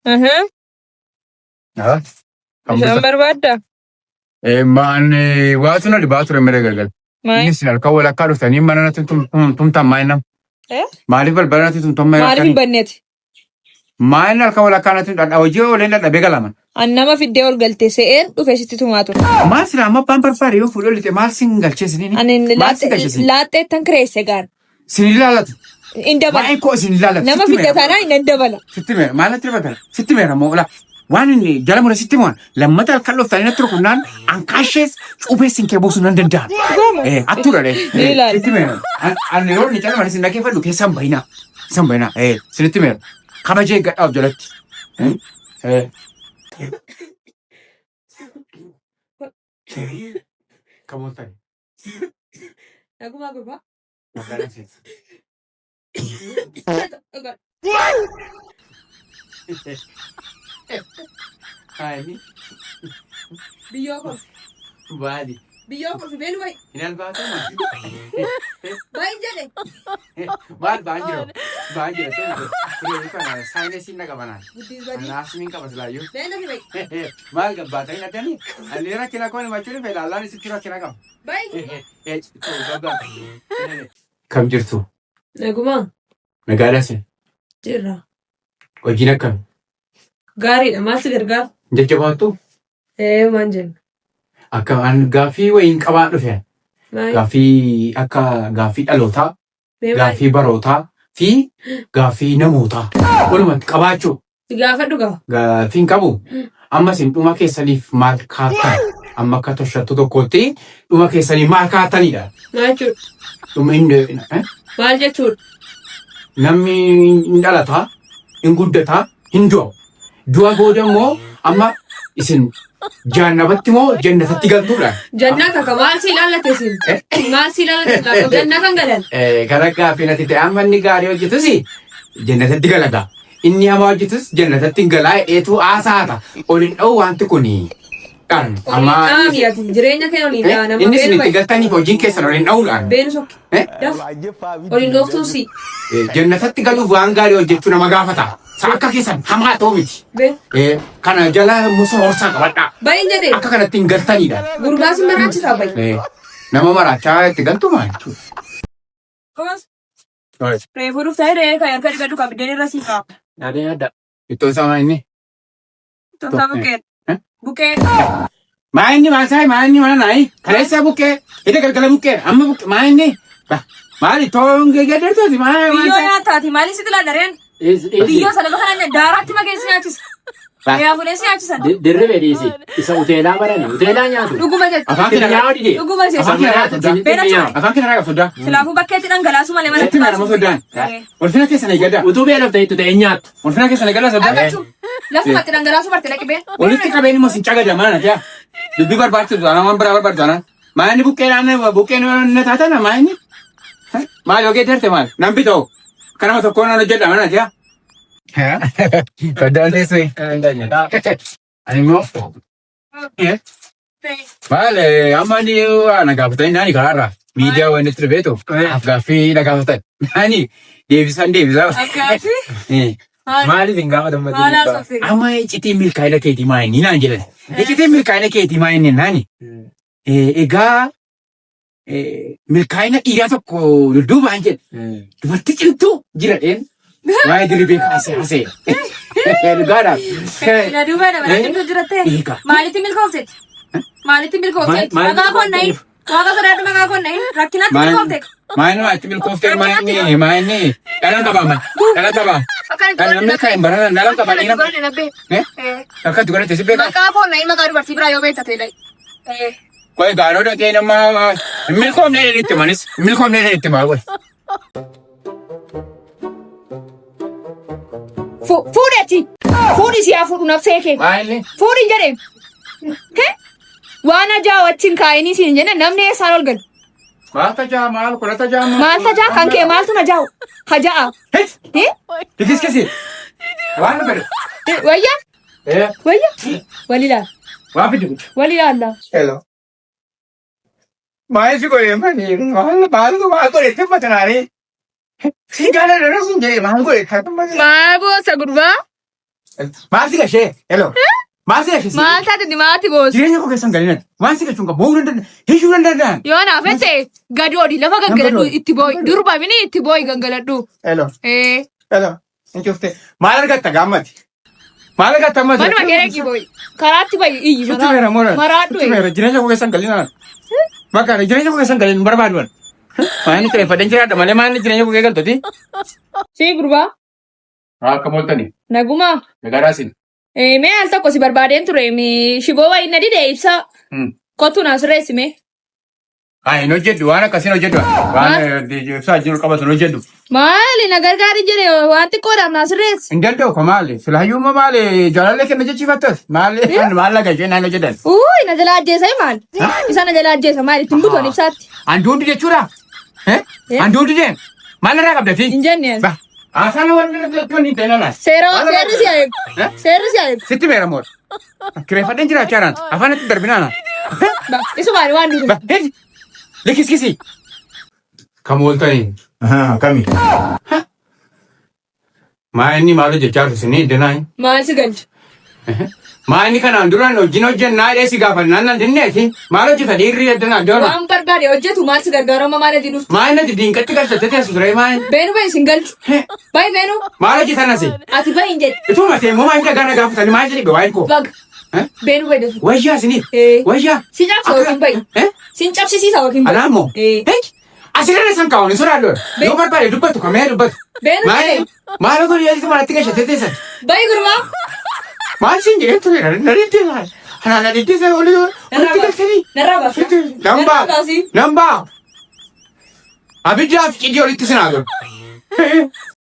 Kan barbaadda? Maan waatu na dhibaatu remere galgal. Inni sin halkan walakkaa dhuftanii mana natti tumtan maayinam. Maaliif balbala natti tumtan maayinam? Maaliif hin banneeti? Maayinam halkan walakkaa natti tumtan hojii ooleen dadhabee galaman. Annama fiddee ol galtee se'een dhufee sitti tumaa ture. Maal sila amma abbaan barbaade yoo fuudhee olite maal sin galcheesiniin? Ani laaxxee tan kireesse gaan. Sin ilaalatu. Hin dabala. Maayin koo sin ilaalatu. Nama fidda tanaa hin dabala. Sitti meera maal natti dabala? Sitti meera moola. Waan inni jala mura sitti mo'an lammata halkan dhuftanii natti rukunnaan ankaashees cuubee sin kee buusu nan danda'an. Attuudha dee. Sitti meera. Ani yoo inni jala mana sin dhaggeeffadhu keessan bayinaa. San bayinaa. Sinitti meera. Kabajee gadhaaf jalatti. Kamoon ta'e. Nagumaa gurbaa. Magaalaa seetu. Hani. Biyyoo kofi. Baadi. Biyyoo kofi beenu bayi. Hinal baatu maali? Bayi jedhe. Maal baanjira? Baanjira ta'e. Kuree kana saayinesiin na qabanaan. Guddis badii. Naasmiin qabas laayyuu. Beenu fi bayi. Maal gabbaata hin addanii? Ani rakkina koon himachuu dhufe ilaallaan isitti rakkina qaba. Bayi. Kam jirtu? Nagumaa. Magaalaa sin? Jirra. Hojiin akkam? Gaariidha. Maaltu gargaara? Jajjabaattu? Maan jenna. Akka an gaaffii wayiin qabaa dhufe. Gaaffii akka gaaffii dhalootaa, gaaffii barootaa fi gaaffii namootaa. Walumatti qabaachuu. Si gaafadhu qaba. Gaaffiin qabu. Amma sin dhuma keessaniif maal kaattan? Amma akka toshattu tokkotti dhuma keessanii maal kaattanidha? Maal jechuudha? Dhuma inni. Maal jechuudha? Namni hin dhalataa, hin guddataa, hin du'a. Du'a booda immoo amma isin jannabatti moo jannatatti galtuudha? Jannata ka maal si ilaallate isin? Maal si ilaallate? Jannatan galan? Gara gaaffii natti ta'e amma inni gaarii hojjetus jannatatti galaga. Inni hamaa hojjetus jannatatti galaa dheetuu haasaata. Olin dha'u wanti kuni. Amma jireenya keenya oliin dha'a nama. Inni isin itti galtaniif hojiin keessan olin dha'uudhaan. Beenu sokki. Oliin dhooftuun si. Jannatatti galuuf waan gaarii hojjechuu nama gaafata. Akka keessan hamaa ta'uu miti. Kana jala musa horsaa qabadhaa. Bayin jedhee. Akka kanatti hin galtanidha. Gurbaa si maraachisaa bayi. Nama maraachaa itti galtu maal jechuudha. Koos. Reefuu dhuftee re'ee kan harka dhiqadhu kan biddeen irra siifaa. Yaadee yaadda. Ittoo isaa maa inni? Ittoo isaa buqqee. Buqqee. Maa inni mana naayi. Kaleessaa buqqee. Hidda galgala buqqee. Amma buqqee. Maa inni? Maali toon geeddartooti maa. Biyyoo nyaataati maali sitti laadareen? Biyyoo salaba kana daaraatti makeessi nyaachisa. Yaafulee si nyaachisan. Dirribee dhiisi. Isa uteelaa barani. Uteelaa nyaatu. Dhuguma jechuudha. Afaan kee Nyaatu dide. Dhuguma jechuudha. Afaan kee nagaa sodaa. Silaafuu bakkeetti dhangalaasu malee mana. Sitti maadama sodaan. Walfina keessan eeggadda. Utuu beelofta itti ta'e nyaattu. Walfina keessan eeggadda sodaa. Lafumatti dhangalaasu barte laqibeen. Walitti qabeen immoo sin cagada maana tiyaa. Dubbii barbaachisu ana waan biraa barbaadu ana. Maa inni buqqeen na taatana maa inni? Maal yoo geeddarte maal? Nan bitoo. Kanama tokkoon ana jedha mana tiyaa. Soddaan teessee. Ani immoo. Maal amma inni na gaafatanii naani karaarraa miidiyaa waan itti dhufeetu gaaffii na gaafatan. Naani deebisaa. Maaliif hin gaafatan? Amma iccitiin milkaa'ina keetii maa inni naan jedhan. Iccitiin milkaa'ina keetii maa inni naani. Egaa milkaa'ina dhiiraa tokko dudduubaan jedhe. Dubartii cimtuu jira dheen. Waa'ee dirribee kaasee. Dhugaadhaaf. Na duuba nama cimtuu jirattee. Maalitti milkoofteeti? Maalitti milkoofteeti? Maqaa konnayin. Waaqa sodaadhu maqaa konnayin. Rakkinaatti milkoofteeti. Maa itti milkoofteeti maa inni dhalaan qabaa. Namni kan baratan dhalaan qabaa dhiira. Akkatti godhatte si beekaa. Maqaa konnayin maqaa dubartii biraa yoo beektate illee. Qoy gaaroo dhaqee nama milkoomnee itti manis milkoomnee itti maa qoy. Fuudhati. Fuudhi si haa fuudhu nafsee kee. Maali? Fuudhi jedhee. Waan ajaa wajjin kaayinii siin jenna namni eessaan ol galu. Maal tajaa maal kula tajaa maal. Maal tajaa kan kee maaltu na jaa'u? Haja'a. Dikis waan na fedhe. Wayya? Wayya? Walilaal. Waan fiddu. Walilaal. Hello. Maal si godhee manii maal godhee teffatanaanii. Si gaala dhala sun jedhee maal godhee teffatanaanii. Maal boosa gurbaa? Maal si gashee? Hello. Maal si gashee? Maal taatee maati boos? Jireenya koo keessan galinatti waan si gashuun qabu boo'uu danda'an hiishuu danda'an. Yoo naaf jette gadi oolii lafa gangaladhu itti boo'i. Durba mini itti boo'i gangaladhu. Hello. Hello. Hin cuftee maal argatta gaammati? Maal argatta ammati? Manuma keereeqi boo'i. Karaatti ba'i iyyi Sitti meera moora. maraadhu. Sitti meera jireenya koo keessan galinaan. Bakka jireenya koo keessan galin barbaaduwan. Maanni kireeffadhan jiraadha malee maanni jireenya koo eegaltoti. Sii gurbaa Akka mooltani. naguma. Nagaraasin. Mee al tokko si barbaadeen ture shiboo wayii na dide ibsa kottu na sirreessi mee. Hin hojjedhu waan akkasiin hojjedhu. Waan ibsaa jiru qabatu hin hojjedhu. Maali na gargaari jedhe waan xiqqoodhaaf na sirreessi. Hin danda'u ko maali? Filaayyuuma maali? Jaalallee kenna jechiifattas. Maali? Maal laga ishee naan hojjetan. Na jala ajjeesa maal? Isa na jala ajjeesa maal ittiin butoon ibsaatti. Anduundi jechuudha? Anduundi jeen? Maal irraa qabdati? Hin jenne. Asaan waan hin ta'e Seerri si eegu. Seerri si eegu. Sitti meera moora. Kireeffadhan jiraachaa jiraan afaan itti darbinaana. Isumaan waan duru. Likiskisi. Kam ooltanii? Kami? Maa inni maal hojjechaa turte ni dinaa? Maal si galchu? Maa inni kanaan duraan hojiin hojjennaa dheessi gaafa naannan dinneeti maal hojjeta dhiirri heddanaa doona? Waan barbaade hojjetu maal si gargaarama maal ati dhufu? Maa inni diinqatti galchatte teessu ture maa inni? Beenu bahi sin galchu. Bahi beenu. Maal hojjetan asi? Ati bahi hin jedhe. Itoo matee moo maa inni gaana gaafatanii maal jedhe waa'ee koo? Baga. Beenu bahi dhufu. Wayyaa isiniif? Wayyaa? Si cabsa yookiin bahi. Sin cabsisiisa yookiin bahi. Alaamoo? Asirra isaan kaawwan hin sodaadhoon. Yoo barbaade dubbatu kamee dubbatu. Beenu bahi. Maal godhu yaadatu malatti galchatte teessan? Bahi gurmaa. Maal siin jedhee ture na deddeesaa. Anaan na deddeesaa olii walitti galchanii. Narraa baasa. Nambaa. Nambaa. Abiddaaf cidii olitti sinaa godhu.